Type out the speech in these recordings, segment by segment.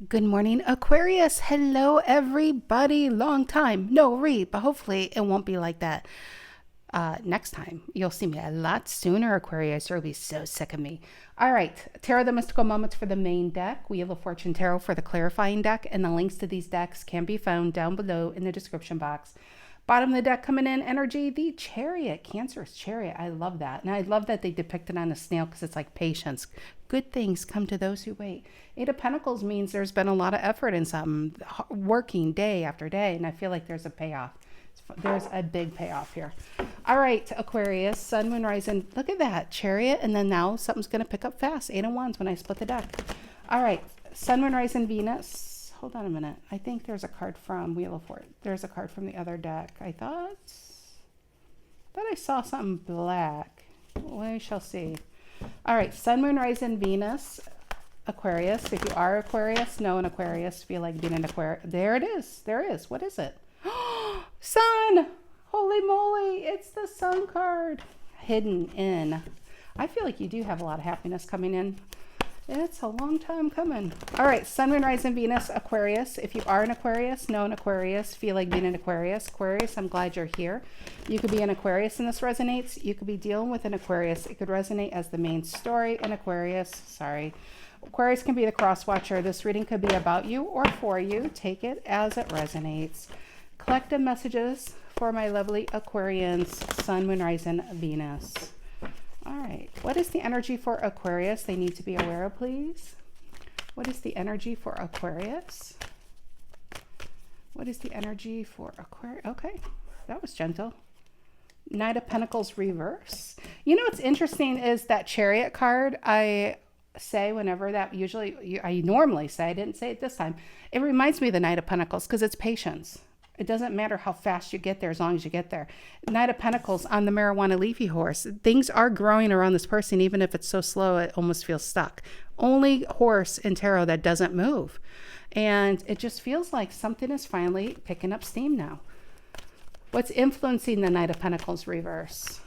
Good morning, Aquarius. Hello, everybody. Long time no read, but hopefully it won't be like that next time. You'll see me a lot sooner, Aquarius, or you'll be so sick of me. All right, Tarot of the Mystical Moments for the main deck, Wheel of Fortune Tarot for the clarifying deck, and the links to these decks can be found down below in the description box. Bottom of the deck coming in energy, the Chariot, Cancerous Chariot. I love that. And I love that they depict it on a snail because it's like patience. Good things come to those who wait. Eight of Pentacles means there's been a lot of effort in something, working day after day. And I feel like there's a payoff. There's a big payoff here. All right, Aquarius, Sun, Moon, Rising. Look at that, Chariot. And then now something's going to pick up fast. Eight of Wands when I split the deck. All right, Sun, Moon, Rising, Venus. Hold on a minute. I think there's a card from Wheel of Fortune. There's a card from the other deck. I thought I saw something black. We shall see. All right, Sun, Moon, Rising, Venus, Aquarius. If you are Aquarius, know an Aquarius, feel like being an Aquarius. There it is. There it is. What is it? Sun! Holy moly! It's the Sun card. Hidden in. I feel like you do have a lot of happiness coming in. It's a long time coming. All right, Sun, Moon, Rising, Venus, Aquarius. If you are an Aquarius, know an Aquarius, feel like being an Aquarius. Aquarius, I'm glad you're here. You could be an Aquarius and this resonates. You could be dealing with an Aquarius. It could resonate as the main story. An Aquarius, sorry. Aquarius can be the cross watcher. This reading could be about you or for you. Take it as it resonates. Collective messages for my lovely Aquarians, Sun, Moon, Rising, Venus. All right, what is the energy for Aquarius they need to be aware of, please? What is the energy for Aquarius? What is the energy for Aquarius? Okay, that was gentle. Knight of Pentacles reverse. You know what's interesting is that Chariot card, I say whenever that I normally say, I didn't say it this time. It reminds me of the Knight of Pentacles because it's patience. It doesn't matter how fast you get there as long as you get there. Knight of Pentacles on the marijuana leafy horse. Things are growing around this person, even if it's so slow, it almost feels stuck. Only horse in tarot that doesn't move. And it just feels like something is finally picking up steam now. What's influencing the Knight of Pentacles reverse?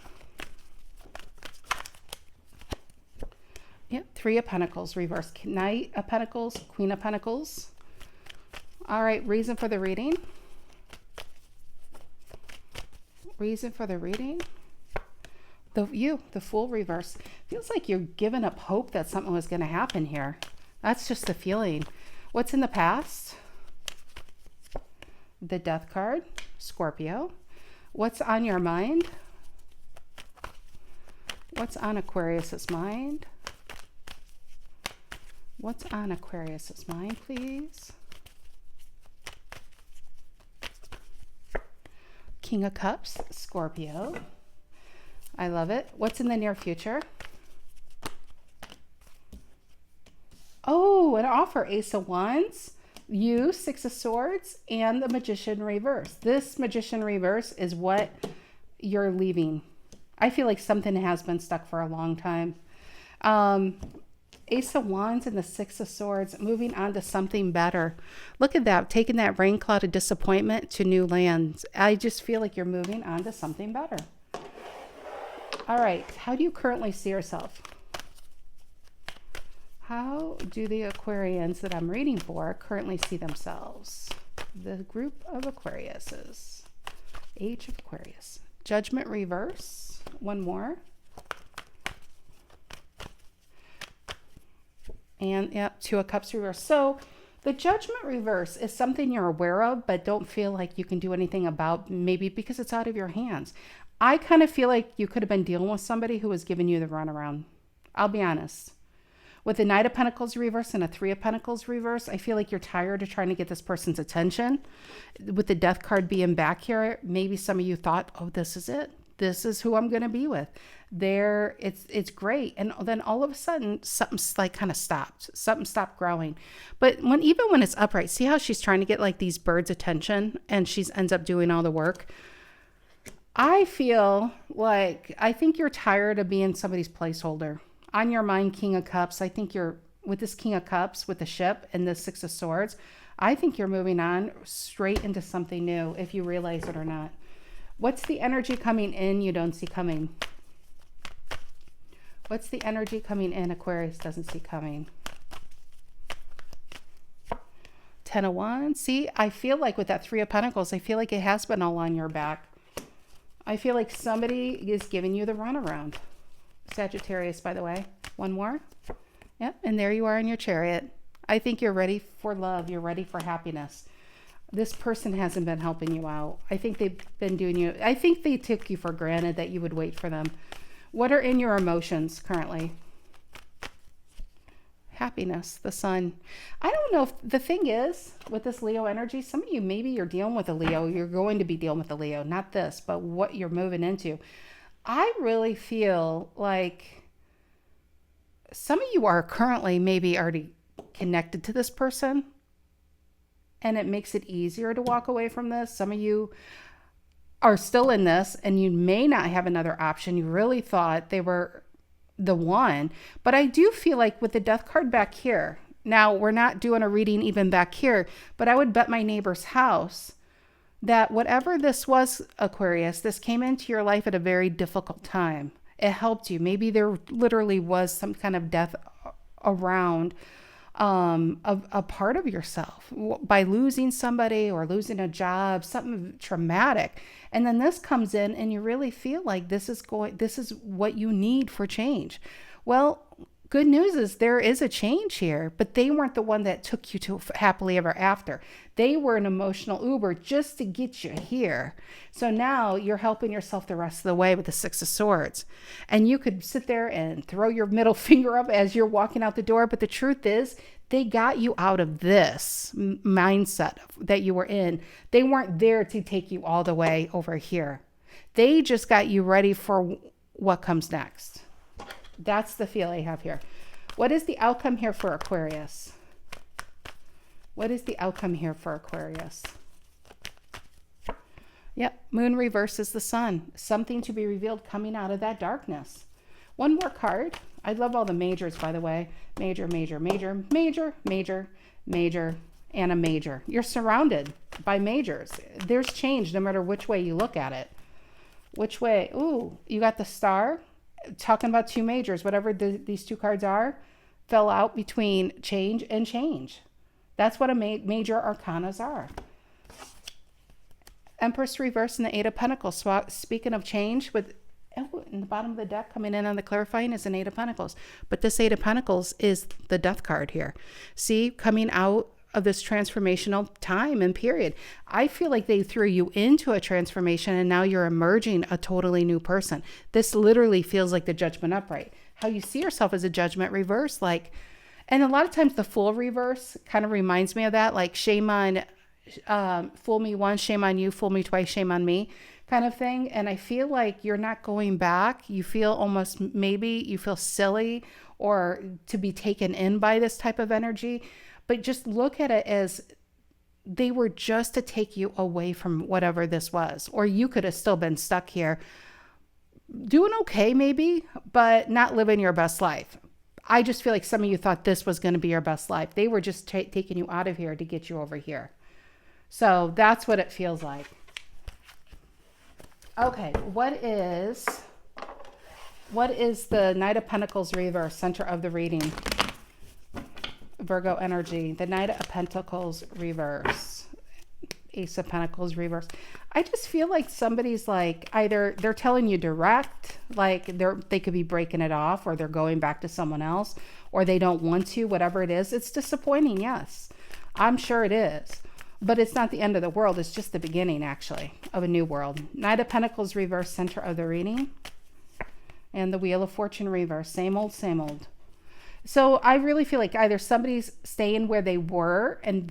Yep, Three of Pentacles reverse. Knight of Pentacles, Queen of Pentacles. All right, reason for the reading. Reason for the reading. The Fool reverse. Feels like you're giving up hope that something was going to happen here. That's just the feeling. What's in the past? The Death card, Scorpio. What's on your mind? What's on Aquarius's mind? What's on Aquarius's mind, please? King of Cups, Scorpio. I love it. What's in the near future? Oh, an offer. Ace of Wands, you, Six of Swords, and the Magician reverse. This Magician reverse is what you're leaving. I feel like something has been stuck for a long time. Ace of Wands and the Six of Swords, moving on to something better. Look at that, taking that rain cloud of disappointment to new lands. I just feel like you're moving on to something better. All right, how do you currently see yourself? How do the Aquarians that I'm reading for currently see themselves? The group of Aquariuses. Age of Aquarius. Judgment reverse. One more. And yeah, Two of Cups reverse. So the Judgment reverse is something you're aware of, but don't feel like you can do anything about, maybe because it's out of your hands. I kind of feel like you could have been dealing with somebody who was giving you the runaround. I'll be honest. With the Knight of Pentacles reverse and a Three of Pentacles reverse, I feel like you're tired of trying to get this person's attention. With the Death card being back here, maybe some of you thought, oh, this is it. This is who I'm going to be with. It's great. And then all of a sudden, something's like kind of stopped. Something stopped growing. But even when it's upright, see how she's trying to get like these birds' attention and she ends up doing all the work? I feel like, I think you're tired of being somebody's placeholder. On your mind, King of Cups. I think you're, with this King of Cups, with the ship and the Six of Swords, I think you're moving on straight into something new, if you realize it or not. What's the energy coming in you don't see coming? What's the energy coming in Aquarius doesn't see coming? Ten of Wands. See, I feel like with that Three of Pentacles, I feel like it has been all on your back. I feel like somebody is giving you the runaround. Sagittarius, by the way. One more. Yep. And there you are in your Chariot. I think you're ready for love. You're ready for happiness. This person hasn't been helping you out. I think they've been doing you. I think they took you for granted that you would wait for them. What are in your emotions currently? Happiness, the Sun. I don't know if the thing is with this Leo energy, some of you, maybe you're dealing with a Leo. You're going to be dealing with a Leo, not this, but what you're moving into. I really feel like some of you are currently maybe already connected to this person, and it makes it easier to walk away from this. Some of you are still in this and you may not have another option. You really thought they were the one, but I do feel like with the Death card back here, now we're not doing a reading even back here, but I would bet my neighbor's house that whatever this was, Aquarius, this came into your life at a very difficult time. It helped you. Maybe there literally was some kind of death around a part of yourself by losing somebody or losing a job, something traumatic. And then this comes in and you really feel like this is what you need for change. Well, good news is there is a change here, but they weren't the one that took you to happily ever after. They were an emotional Uber just to get you here. So now you're helping yourself the rest of the way with the Six of Swords. And you could sit there and throw your middle finger up as you're walking out the door. But the truth is, they got you out of this mindset that you were in. They weren't there to take you all the way over here. They just got you ready for what comes next. That's the feel I have here. What is the outcome here for Aquarius? What is the outcome here for Aquarius? Yep, Moon reverses the Sun. Something to be revealed coming out of that darkness. One more card. I love all the majors, by the way. Major, major, major, major, major, major, and a major. You're surrounded by majors. There's change no matter which way you look at it. Which way? Ooh, you got the Star. Talking about two majors, whatever these two cards are, fell out between change and change. That's what a major arcanas are. Empress reverse and the Eight of Pentacles. Speaking of change, with in the bottom of the deck coming in on the clarifying is an Eight of Pentacles. But this Eight of Pentacles is the Death card here. See, coming out of this transformational time and period. I feel like they threw you into a transformation and now you're emerging a totally new person. This literally feels like the Judgment upright. How you see yourself as a Judgment reverse, like, and a lot of times the Fool reverse kind of reminds me of that, like shame on, fool me once, shame on you, fool me twice, shame on me kind of thing. And I feel like you're not going back. You feel almost, maybe you feel silly or to be taken in by this type of energy. But just look at it as they were just to take you away from whatever this was. Or you could have still been stuck here doing okay maybe, but not living your best life. I just feel like some of you thought this was going to be your best life. They were just taking you out of here to get you over here. So that's what it feels like. Okay, what is the Knight of Pentacles reverse, center of the reading? Virgo energy, the Knight of Pentacles reverse, Ace of Pentacles reverse. I just feel like somebody's like, either they're telling you direct, like they could be breaking it off, or they're going back to someone else, or they don't want to, whatever it is. It's disappointing, yes. I'm sure it is. But it's not the end of the world. It's just the beginning, actually, of a new world. Knight of Pentacles reverse, center of the reading. And the Wheel of Fortune reverse. Same old, same old. So I really feel like either somebody's staying where they were and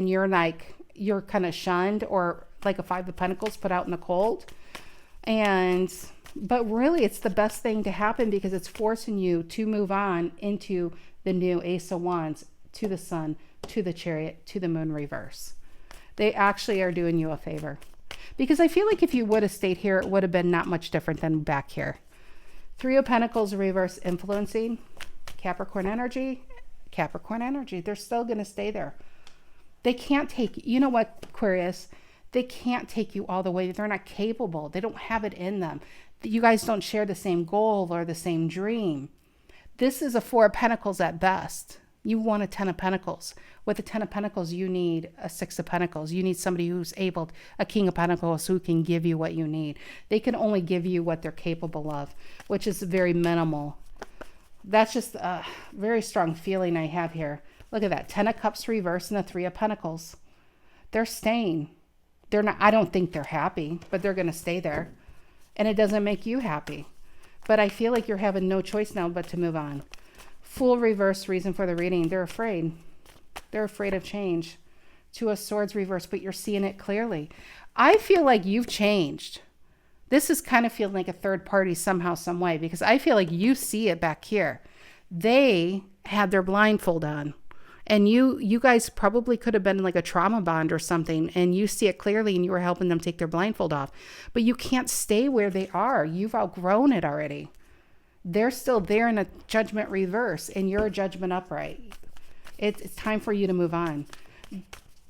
you're like, you're kind of shunned, or like a Five of Pentacles put out in the cold. But really it's the best thing to happen because it's forcing you to move on into the new Ace of Wands, to the Sun, to the Chariot, to the Moon reverse. They actually are doing you a favor. Because I feel like if you would have stayed here, it would have been not much different than back here. Three of Pentacles reverse, influencing. Capricorn energy. They're still going to stay there. They can't take, you know what, Aquarius? They can't take you all the way. They're not capable. They don't have it in them. You guys don't share the same goal or the same dream. This is a Four of Pentacles at best. You want a 10 of Pentacles. With the 10 of Pentacles, you need a 6 of Pentacles. You need somebody who's able, a King of Pentacles, who can give you what you need. They can only give you what they're capable of, which is very minimal. That's just a very strong feeling I have here. Look at that. 10 of Cups reverse and the 3 of Pentacles. They're staying. They're not, I don't think they're happy, but they're going to stay there. And it doesn't make you happy. But I feel like you're having no choice now but to move on. Fool reverse, reason for the reading. They're afraid. They're afraid of change. 2 of Swords reverse, but you're seeing it clearly. I feel like you've changed. This is kind of feeling like a third party somehow, some way, because I feel like you see it back here. They had their blindfold on. And you guys probably could have been like a trauma bond or something, and you see it clearly and you were helping them take their blindfold off. But you can't stay where they are. You've outgrown it already. They're still there in a Judgment reverse, and you're a Judgment upright. It's time for you to move on.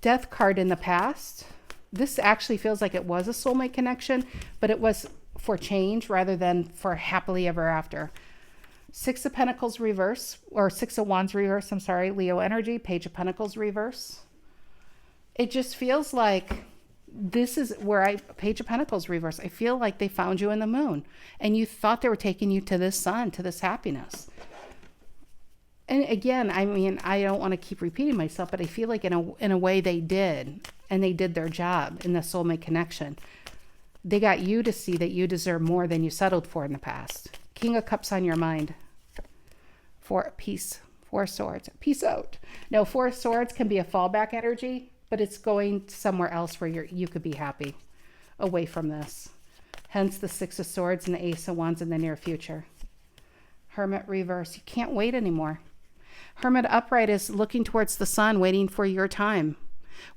Death card in the past. This actually feels like it was a soulmate connection, but it was for change rather than for happily ever after. 6 of Pentacles reverse, or 6 of Wands reverse, I'm sorry, Leo energy, Page of Pentacles reverse. It just feels like this is where Page of Pentacles reverse. I feel like they found you in the moon and you thought they were taking you to this sun, to this happiness. And again, I mean, I don't want to keep repeating myself, but I feel like in a way they did, and they did their job in the soulmate connection. They got you to see that you deserve more than you settled for in the past. King of Cups on your mind. 4 peace, 4 of Swords, peace out. No, 4 of Swords can be a fallback energy, but it's going somewhere else where you could be happy away from this. Hence the 6 of Swords and the Ace of Wands in the near future. Hermit reverse, you can't wait anymore. Hermit upright is looking towards the sun, waiting for your time.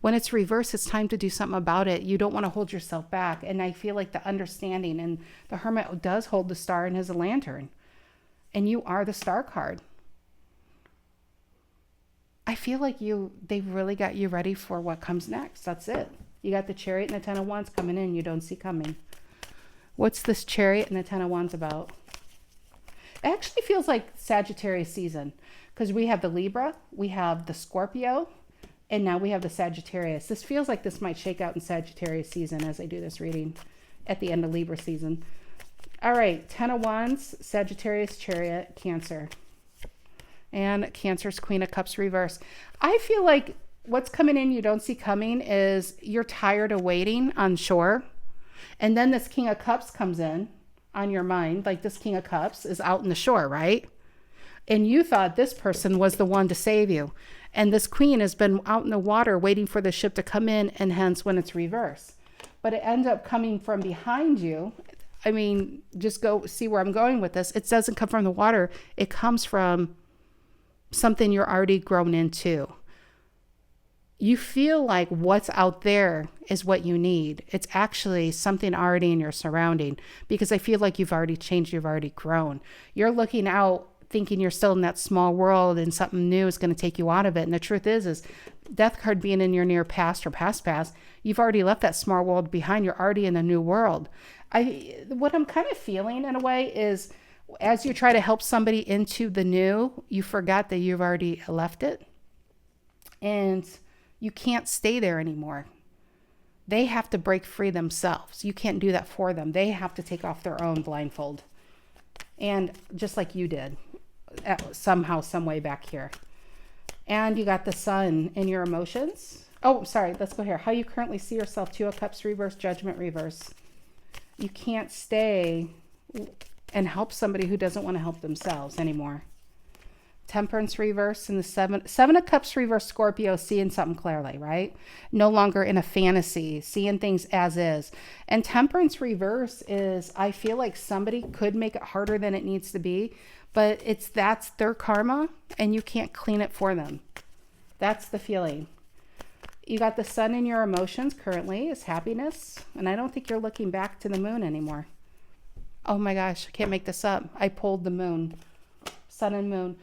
When it's reversed, it's time to do something about it. You don't want to hold yourself back. And I feel like the understanding, and the Hermit does hold the star and has a lantern. And you are the star card. I feel like they really got you ready for what comes next. That's it. You got the Chariot and the 10 of Wands coming in you don't see coming. What's this Chariot and the 10 of Wands about? It actually feels like Sagittarius season, because we have the Libra, we have the Scorpio, and now we have the Sagittarius. This feels like this might shake out in Sagittarius season as I do this reading at the end of Libra season. All right, 10 of Wands, Sagittarius, Chariot, Cancer. And Cancer's Queen of Cups reverse. I feel like what's coming in you don't see coming is you're tired of waiting on shore. And then this King of Cups comes in on your mind. Like this King of Cups is out in the shore, right? And you thought this person was the one to save you. And this Queen has been out in the water waiting for the ship to come in, and hence when it's reversed. But it ends up coming from behind you. I mean, just go see where I'm going with this. It doesn't come from the water. It comes from something you're already grown into. You feel like what's out there is what you need. It's actually something already in your surrounding, because I feel like you've already changed. You've already grown. You're looking out thinking you're still in that small world and something new is going to take you out of it. And the truth is Death card being in your near past or past, you've already left that small world behind. You're already in a new world. What I'm kind of feeling in a way is as you try to help somebody into the new, you forgot that you've already left it and you can't stay there anymore. They have to break free themselves. You can't do that for them. They have to take off their own blindfold. And just like you did somehow, some way back here. And you got the Sun in your emotions. Oh, sorry. Let's go here. How you currently see yourself. 2 of Cups reverse, Judgment reverse. You can't stay and help somebody who doesn't want to help themselves anymore. Temperance reverse and the 7 of Cups reverse, Scorpio, seeing something clearly, right? No longer in a fantasy, seeing things as is. And Temperance reverse is, I feel like somebody could make it harder than it needs to be, but that's their karma and you can't clean it for them. That's the feeling. You got the Sun in your emotions currently is happiness. And I don't think you're looking back to the moon anymore. Oh my gosh, I can't make this up. I pulled the moon, Sun and moon.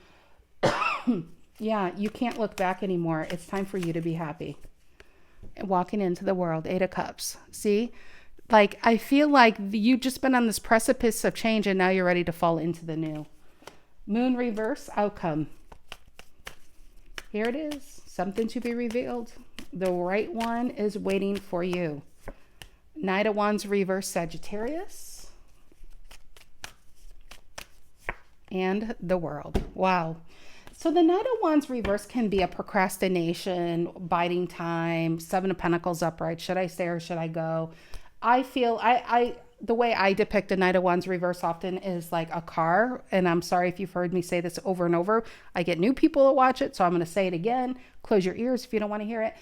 Yeah, you can't look back anymore. It's time for you to be happy. Walking into the world, 8 of Cups. See? Like, I feel like you've just been on this precipice of change and now you're ready to fall into the new. Moon reverse, outcome. Here it is. Something to be revealed. The right one is waiting for you. Knight of Wands reverse Sagittarius. And the World. Wow. So the Knight of Wands reverse can be a procrastination, biding time, Seven of Pentacles upright. Should I stay or should I go? I feel the way I depict a Knight of Wands reverse often is like a car. And I'm sorry if you've heard me say this over and over. I get new people to watch it, so I'm going to say it again. Close your ears if you don't want to hear it.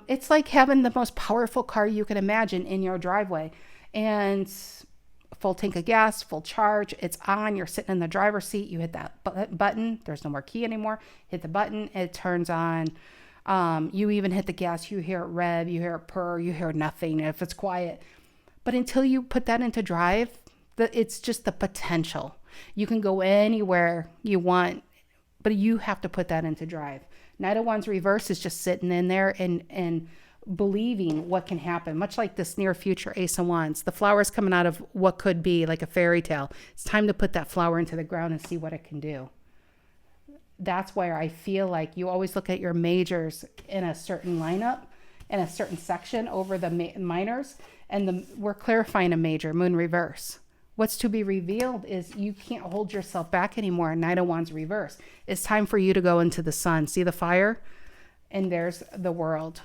It's like having the most powerful car you can imagine in your driveway. And full tank of gas, full charge, it's on, you're sitting in the driver's seat, you hit that button, there's no more key anymore, hit the button, it turns on. You even hit the gas, you hear it rev, you hear it purr, you hear nothing if it's quiet. But until you put that into drive, it's just the potential. You can go anywhere you want, but you have to put that into drive. Knight of Wands reverse is just sitting in there and believing what can happen, much like this near future Ace of Wands. The flower's coming out of what could be like a fairy tale. It's time to put that flower into the ground and see what it can do. That's where I feel like you always look at your majors in a certain lineup, in a certain section over the minors, and we're clarifying a major, moon reverse. What's to be revealed is you can't hold yourself back anymore. Knight of Wands reverse. It's time for you to go into the sun. See the fire? And there's the World.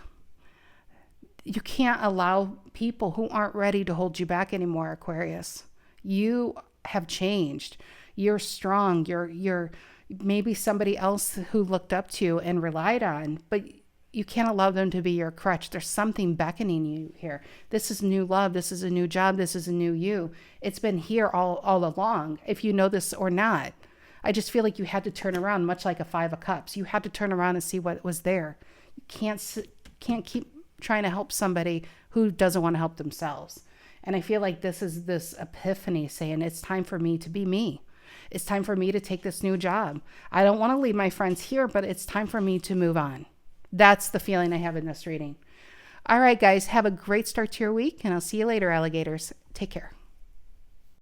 You can't allow people who aren't ready to hold you back anymore, Aquarius. You have changed. You're strong. You're maybe somebody else who looked up to you and relied on, but you can't allow them to be your crutch. There's something beckoning you here. This is new love. This is a new job. This is a new you. It's been here all along, if you know this or not. I just feel like you had to turn around, much like a Five of Cups. You had to turn around and see what was there. You can't keep trying to help somebody who doesn't want to help themselves. And I feel like this is this epiphany saying it's time for me to be me. It's time for me to take this new job. I don't want to leave my friends here, but it's time for me to move on. That's the feeling I have in this reading. All right, guys, have a great start to your week, and I'll see you later, alligators. Take care.